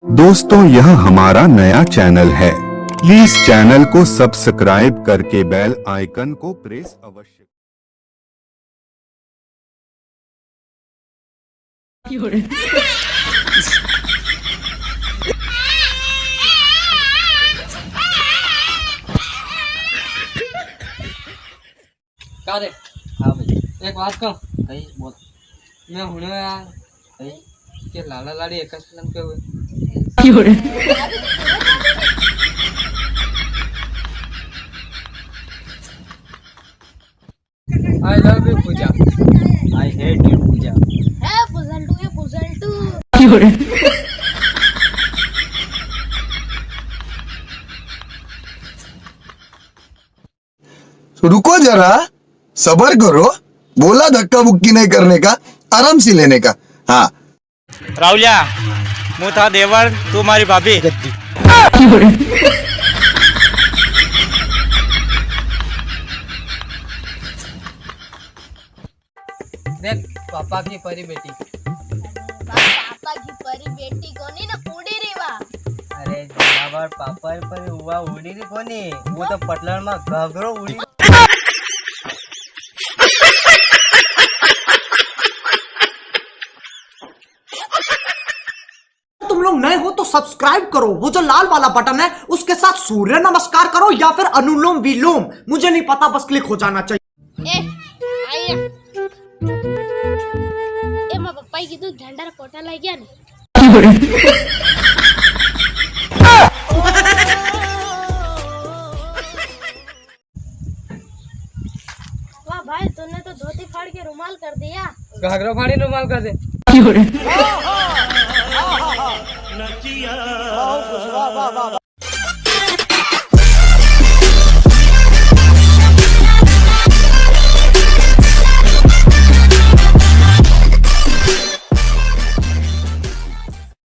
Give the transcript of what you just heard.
दोस्तों, यह हमारा नया चैनल है। प्लीज चैनल को सब्सक्राइब करके बेल आइकन को प्रेस अवश्य। क्या रे? हाँ भाई, एक बात कहूँ भाई, बोल। मैं हूँ यार भाई के लाला लाड़ी एक फिल्म पे हुए। I love you Pooja. I hate you Pooja. है पुजल टू रुको जरा, सबर करो। बोला धक्का बुक्की नहीं करने का, आराम से लेने का। हाँ राहुलिया, मुँह था देवर, तू हमारी भाभी। देख पापा की परी बेटी। पापा की परी बेटी कोनी ना उड़ी रेवा। अरे जनावर पापा की परी हुआ उड़ी नहीं कोनी, वो तो पटलर में घाघरो उड़ी। तुम लोग नए हो तो सब्सक्राइब करो, वो जो लाल वाला बटन है उसके साथ सूर्य नमस्कार करो या फिर अनुलोम विलोम, मुझे नहीं पता, बस क्लिक हो जाना चाहिए। आइए ए मां पप्पा की तो झंडा कोटा लग गया ने। वाह भाई, तूने तो धोती फाड़ के रुमाल कर दिया। घाघरो फाड़ी रुमाल कर दे। वाह वाह वाह।